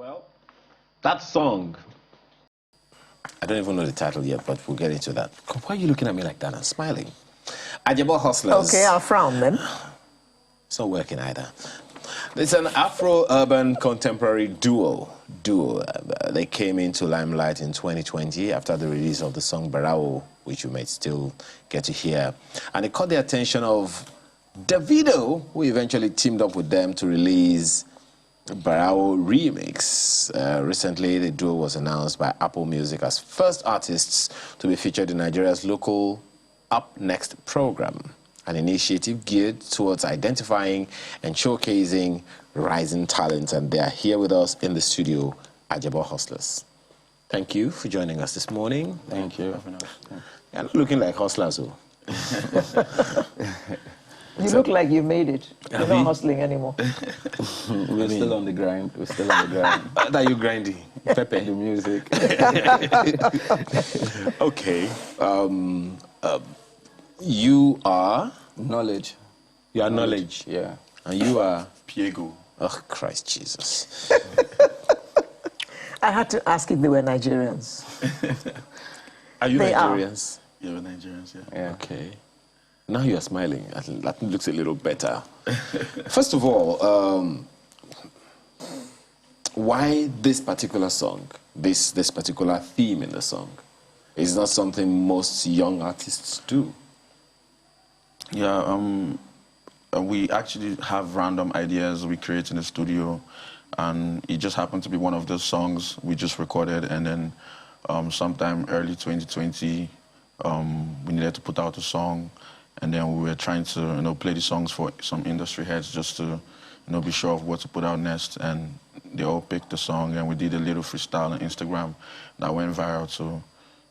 Well, that song, I don't even know the title yet, but we'll get into that. Why are you looking at me like that and smiling? Ajebo Hustlers. Okay, I'll frown then. It's not working either. It's an Afro-urban contemporary duo. They came into limelight in 2020 after the release of the song Barao, which you may still get to hear. And it caught the attention of Davido, who eventually teamed up with them to release Barao remix. Recently, the duo was announced by Apple Music as first artists to be featured in Nigeria's local Up Next program, an initiative geared towards identifying and showcasing rising talents. And they are here with us in the studio, Ajebo Hustlers. Thank you for joining us this morning. Thank you. You're not looking like hustlers, though. You look like you made it. You're not hustling anymore. We're still on the grind. We're still on the grind. What are you grinding? Pepe. The music. Okay. You are? Knowledge. You are knowledge. Yeah. And you are? Piego. Oh, Christ Jesus. I had to ask if they were Nigerians. Are you They Nigerians? Yeah, we're Nigerians, yeah. Yeah. Okay. Now you are smiling. That looks a little better. First of all, why this particular song, this particular theme in the song? It's not something most young artists do. Yeah, we actually have random ideas we create in the studio, and it just happened to be one of those songs we just recorded, and then sometime early 2020, we needed to put out a song, and then we were trying to, play the songs for some industry heads just to, be sure of what to put out next, and they all picked the song, and we did a little freestyle on Instagram that went viral too.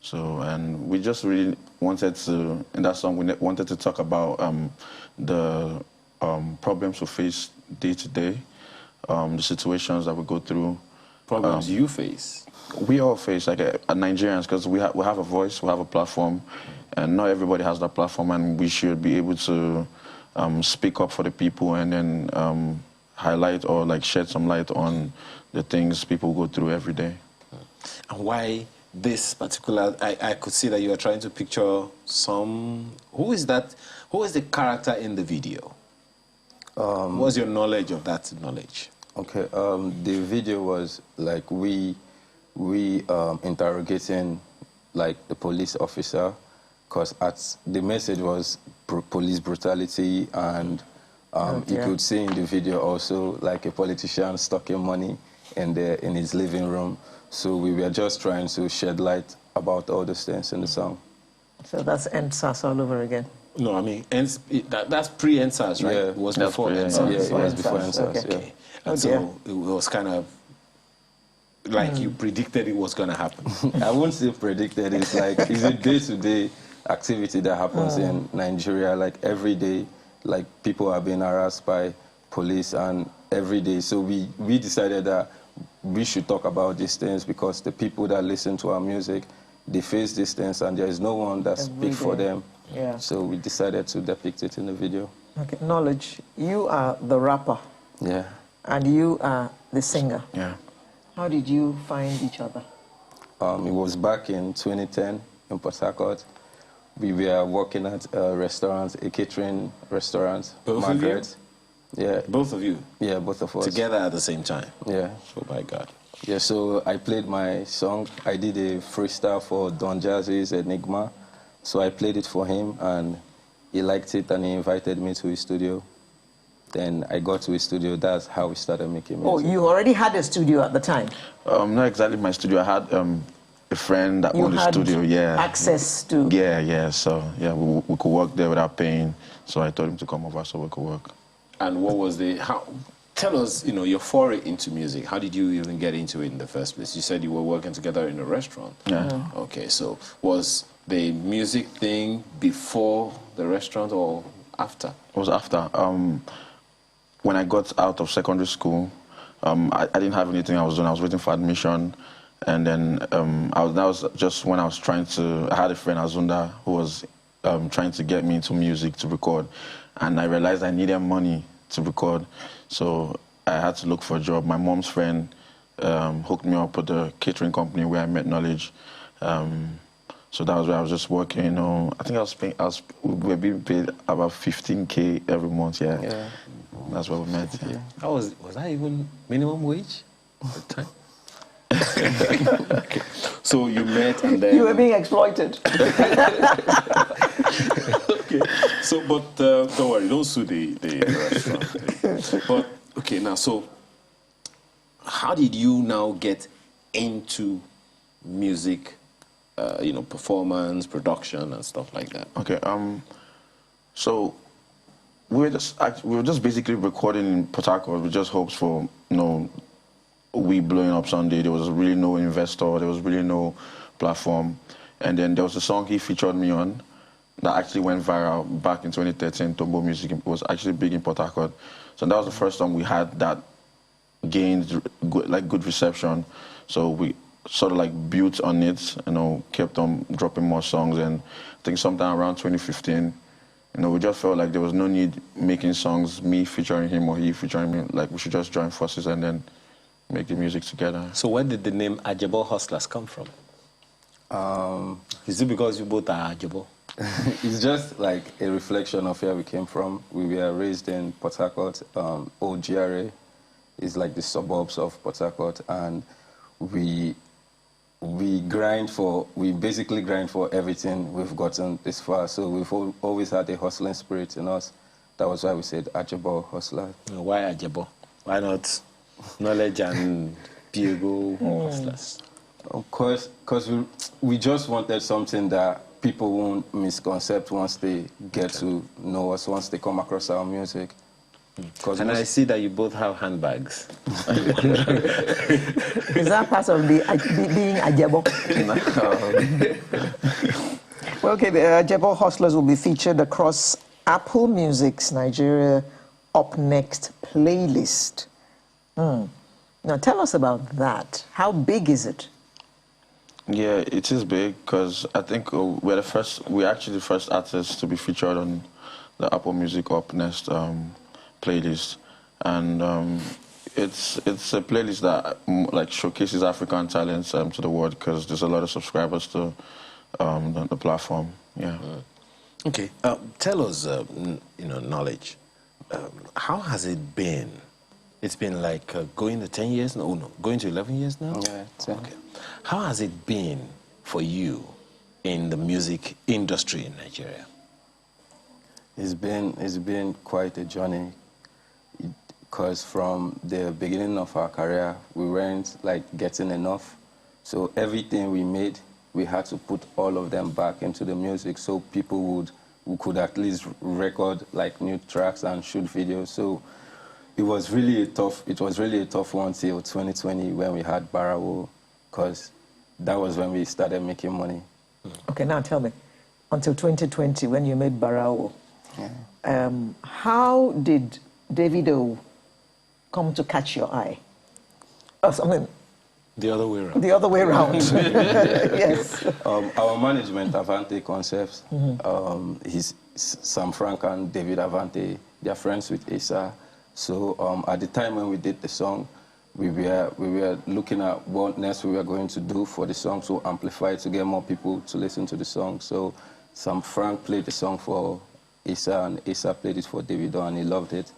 So, and we just really wanted to, in that song, we wanted to talk about the problems we face day to day, the situations that we go through. Problems you face? We all face, like Nigerians, because we have a voice, we have a platform, and not everybody has that platform, and we should be able to speak up for the people and then highlight or shed some light on the things people go through every day. And why this particular, I could see that you are trying to picture some, who is that, who is the character in the video? What's your knowledge of that knowledge? Okay, the video was we interrogating the police officer, because the message was police brutality, and you could see in the video also a politician stocking money in his living room. So we were just trying to shed light about all those things in the song. So that's NSAS all over again. No, I mean, that's pre-NSAS, right? Yeah, It was before NSAS. Yeah, it was before NSAS, okay. Yeah. And so it was kind of like you predicted it was going to happen. I won't say predicted. It's it's a day-to-day activity that happens in Nigeria. Every day, people are being harassed by police, and every day. So we decided that we should talk about these things, because the people that listen to our music, they face these things, and there is no one that speaks for them. Yeah. So we decided to depict it in the video. Okay, Knowledge, you are the rapper. Yeah. And you are the singer. Yeah. How did you find each other? It was back in 2010 in Port Harcourt. We were working at a restaurant, a catering restaurant. Both Margaret. of you? Yeah. Both of you? Yeah, both of us. Together at the same time? Yeah. Oh, my God. Yeah, so I played my song. I did a freestyle for Don Jazzy's Enigma. So I played it for him, and he liked it, and he invited me to his studio. Then I got to his studio. That's how we started making music. Oh, you already had a studio at the time? Not exactly my studio. I had a friend that owned the studio. Yeah. Access to? Yeah. So yeah, we could work there without paying. So I told him to come over so we could work. And what was tell us, your foray into music. How did you even get into it in the first place? You said you were working together in a restaurant. Yeah. Okay, so was the music thing before the restaurant or after? It was after. When I got out of secondary school, I didn't have anything I was doing. I was waiting for admission. And then that was just when I was I had a friend, Azunda, who was trying to get me into music to record. And I realized I needed money to record. So I had to look for a job. My mom's friend hooked me up with the catering company where I met Knowledge. So that was where I was just working. You know, I think we were being paid about 15K every month. Yeah, Yeah. that's what we met. Yeah. Was that even minimum wage at the time? Okay. So you met and then... You were being exploited. Okay. So, but don't worry, don't sue the restaurant. But, okay, now, so how did you now get into music, you know, performance, production, and stuff like that? Okay. So we were just basically recording in Port Harcourt with just hopes for, you know, we blowing up Sunday. There was really no investor. There was really no platform. And then there was a song he featured me on that actually went viral back in 2013. Tombo Music was actually big in Port Harcourt. So that was the first time we had that gained good reception. So we sort of like built on it, you know, kept on dropping more songs. And I think sometime around 2015, you know, we just felt like there was no need making songs, me featuring him or he featuring me. Like we should just join forces and then make the music together. So where did the name Ajebo Hustlers come from? Is it because you both are Ajebo? It's just like a reflection of where we came from. We were raised in Port Harcourt. Old GRA is like the suburbs of Port Harcourt, and we basically grind for everything we've gotten this far. So we've always had a hustling spirit in us. That was why we said Ajebo Hustler. Why Ajebo? Why not Knowledge and Diego Hustlers? Of course, because we just wanted something that people won't misconcept once they get to know us, once they come across our music. And I see that you both have handbags. Is that part of being Ajebo? Well, okay, the Ajebo Hustlers will be featured across Apple Music's Nigeria Up Next playlist. Now, tell us about that. How big is it? Yeah, it is big because I think we're actually the first artists to be featured on the Apple Music Up Next playlist, and it's a playlist that like showcases African talents to the world because there's a lot of subscribers to the platform. Yeah. Okay, tell us, you know, Knowledge. How has it been? It's been like going to 10 years? No, going to 11 years now? Yeah, 10. Okay. How has it been for you in the music industry in Nigeria? It's been quite a journey, because from the beginning of our career, we weren't like getting enough. So everything we made, we had to put all of them back into the music so people who could at least record like new tracks and shoot videos. So it was really a tough one till 2020 when we had Barawo, because that was when we started making money. Okay, now tell me, until 2020 when you made Barawo, how did Davido come to catch your eye? I mean, the other way around. the other way around. Yes. Our management, Avante Concepts, he's Sam Frank and David Avante, they're friends with Asa. So at the time when we did the song, we were looking at what next we were going to do for the song to amplify it, to get more people to listen to the song. So Sam Frank played the song for Asa, and Asa played it for Davido, and he loved it,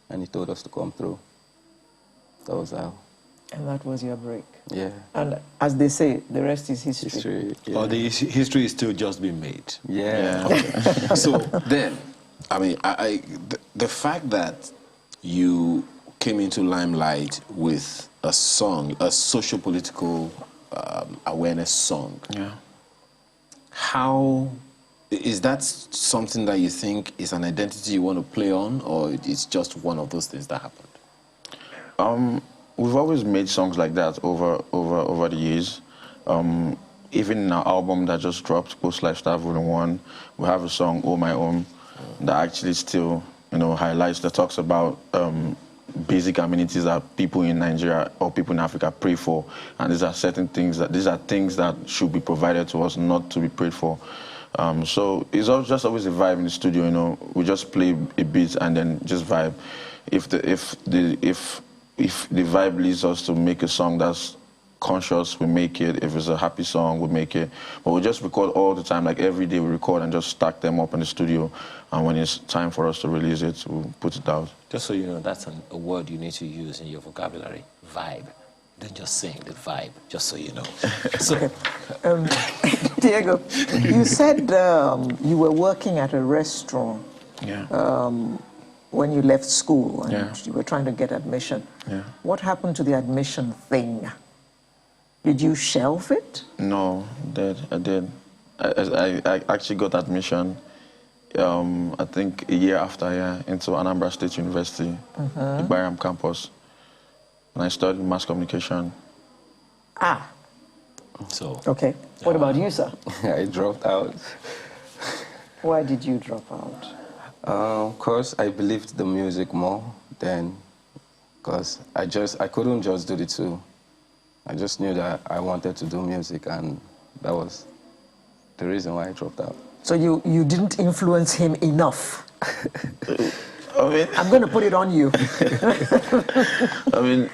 and he told us to come through. That was how. And that was your break. Yeah. And as they say, the rest is history. History. Yeah. Or the history is still just being made? Yeah. Okay. So then, I mean, the fact that you came into limelight with a song, a social-political awareness song. Yeah. How is that something that you think is an identity you want to play on, or it's just one of those things that happened? We've always made songs like that over the years. Even in our album that just dropped, Post Lifestyle Volume 1, we have a song, Oh My Own, that actually still, you know, highlights, that talks about basic amenities that people in Nigeria or people in Africa pray for, and these are things that should be provided to us, not to be prayed for. So it's just always a vibe in the studio. You know, we just play a beat and then just vibe. If if the vibe leads us to make a song that's conscious, we make it. If it's a happy song, we make it. But we just record all the time, like every day we record and just stack them up in the studio. And when it's time for us to release it, we put it out. Just so you know, that's a word you need to use in your vocabulary, vibe. Don't just sing the vibe, just so you know. So, Diego, you said you were working at a restaurant when you left school and you were trying to get admission. Yeah. What happened to the admission thing? Did you shelve it? No, I did. I actually got admission, I think a year after, into Anambra State University, the Bayram campus. And I studied mass communication. Ah. So. Okay. What about you, sir? I dropped out. Why did you drop out? Because I believed the music more than, because I couldn't just do the two. I just knew that I wanted to do music, and that was the reason why I dropped out. So you didn't influence him enough? I mean, I'm going to put it on you. I mean,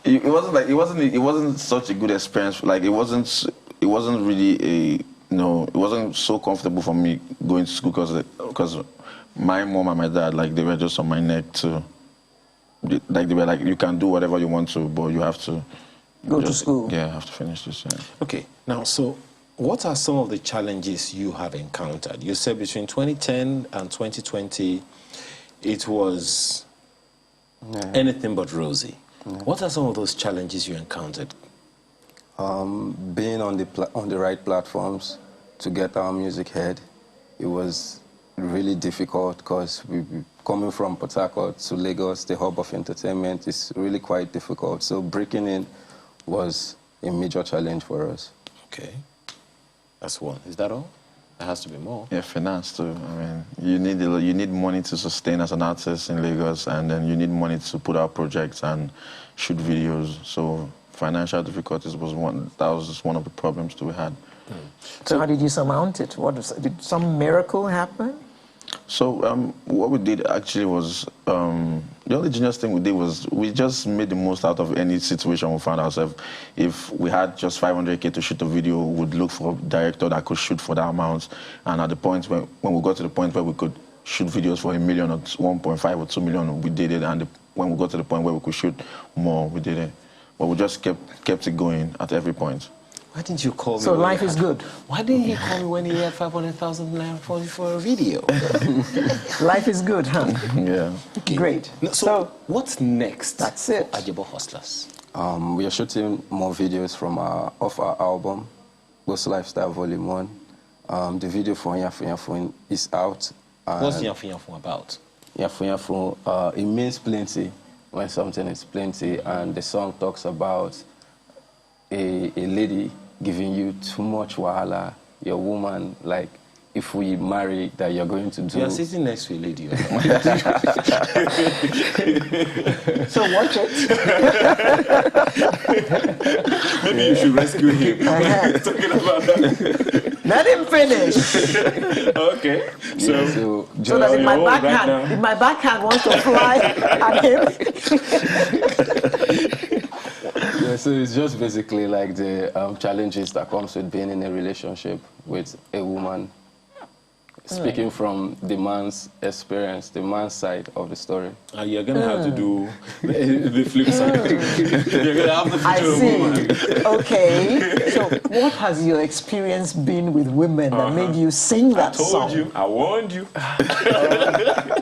it wasn't such a good experience. Like it wasn't really it wasn't so comfortable for me going to school because my mom and my dad, like, they were just on my neck too. Like they were like, you can do whatever you want to, but you have to Go to school. Yeah, I have to finish this. Yeah. Okay, now, so what are some of the challenges you have encountered? You said between 2010 and 2020, it was anything but rosy. What are some of those challenges you encountered? Being on the right platforms to get our music heard, it was really difficult because coming from Port Harcourt to Lagos, the hub of entertainment, is really quite difficult. So breaking in was a major challenge for us. Okay, that's one. Is that all? There has to be more. Yeah, finance too. I mean, you need money to sustain as an artist in Lagos, and then you need money to put out projects and shoot videos. So financial difficulties was one of the problems that we had. So how did you surmount it? Did some miracle happen? So what we did actually was, the only genius thing we did was we just made the most out of any situation we found ourselves. If we had just 500K to shoot a video, we'd look for a director that could shoot for that amount. And at the point when we got to the point where we could shoot videos for $1 million or 1.5 or 2 million, we did it. And when we got to the point where we could shoot more, we did it. But we just kept it going at every point. Why didn't you call me? So life is good. Why didn't he call me when he had 500,000 naira for a video? Life is good, huh? Yeah. Okay. Great. So what's next? That's it. For Ajebo Hustlers. We are shooting more videos off our album, Ghost Lifestyle Volume 1. The video for Yafu Yafu is out. What's Yafu Yafu about? Yafu Yafu, it means plenty, when something is plenty, and the song talks about a lady giving you too much wahala, your woman, like, if we marry, that you're going to do. You are sitting next to a lady. So watch it. Maybe you should rescue him. Talking about that. Let him finish. Okay. So So that in my backhand wants to fly at him. Yeah, so it's just basically like the challenges that comes with being in a relationship with a woman. Speaking from the man's experience, the man's side of the story. You're going to have to do the flip side. You're going to have to feature a woman. Okay. So what has your experience been with women that made you sing that song? I told you. I warned you.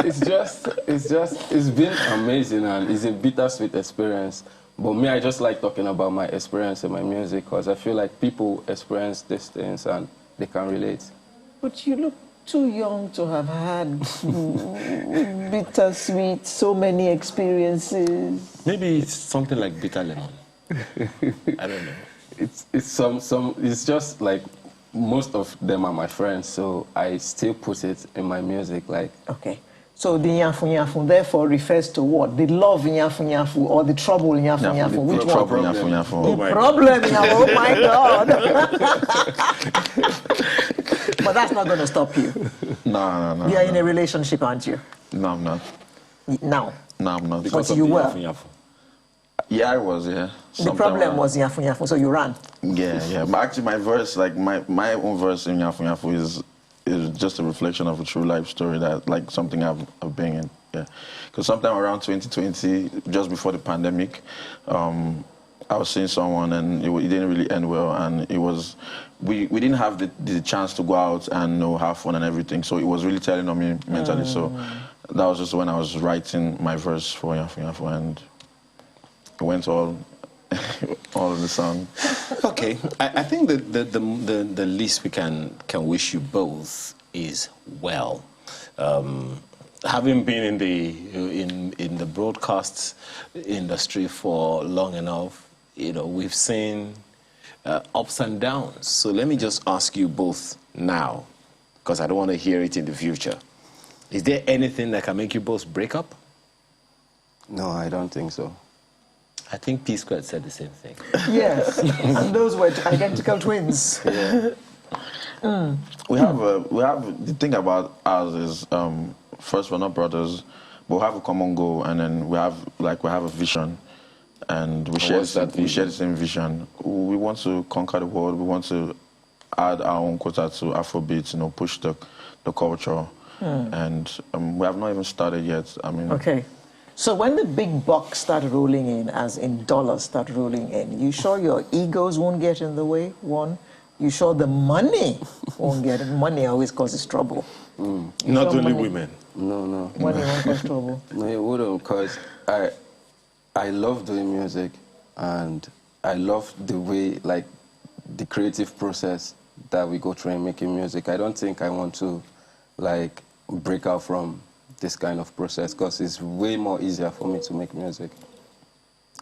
It's been amazing, and it's a bittersweet experience. But me, I just like talking about my experience in my music because I feel like people experience these things and they can relate. But you look too young to have had bittersweet, so many experiences. Maybe it's something like bitter lemon. I don't know. It's just like most of them are my friends, so I still put it in my music. Like, okay. So the Nyafu Nyafu therefore refers to what? The love Nyafu Nyafu or the trouble Nyafu Nyafu? Which one? The problem Nyafu. Oh my God. But that's not going to stop you. No. You are in a relationship, aren't you? No, I'm not. Now? No, I'm not. Because you were. Yeah, I was, yeah. The problem was Yafu Yafu, so you ran. Yeah. But actually, my verse, like my own verse in Yafu Yafu is just a reflection of a true life story that, like, something I've been in. Yeah. Because sometime around 2020, just before the pandemic, I was seeing someone and it didn't really end well, and it was, we didn't have the chance to go out and have fun and everything, so it was really telling on me mentally. So that was just when I was writing my verse for Yafu Yafu, and it went all in the song. Okay, I think the least we can wish you both is well. Having been in the broadcast industry for long enough, we've seen ups and downs. So let me just ask you both now, because I don't want to hear it in the future. Is there anything that can make you both break up? No, I don't think so. I think P Squared said the same thing. Yes, and those were identical twins. Yeah. We have the thing about us is, first, we're not brothers, but we have a common goal, and then we have a vision, and we share the same vision. We want to conquer the world. We want to add our own quota to Afrobeats, push the culture, and we have not even started yet. I mean, Okay. So when the big bucks start rolling in, as in dollars start rolling in, you sure your egos won't get in the way? One, you sure the money won't get in? Money always causes trouble. Not only women. No. Money won't cause trouble. No, it wouldn't, because I love doing music, and I love the way, like, the creative process that we go through in making music. I don't think I want to, like, break out from this kind of process, because it's way more easier for me to make music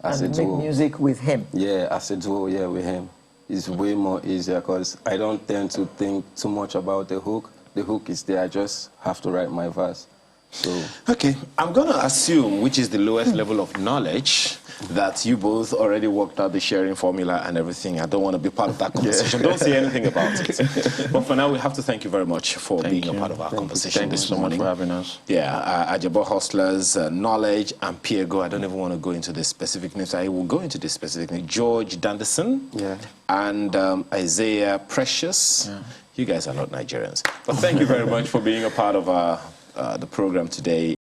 as And a make duo. music with him. Yeah, as a duo, yeah, with him. It's way more easier, because I don't tend to think too much about the hook. The hook is there, I just have to write my verse. So, Okay, I'm going to assume, which is the lowest level of knowledge, that you both already worked out the sharing formula and everything. I don't want to be part of that conversation. Don't say anything about it. But for now, we have to thank you very much for being a part of our conversation this morning. Thank you so much for having us. Yeah, Ajebo Hustlers, Knowledge, and Piego. I don't even want to go into the specific names. I will go into the specific names. George Danderson, yeah. and Isaiah Precious. Yeah. You guys are not Nigerians. But thank you very much for being a part of the program today.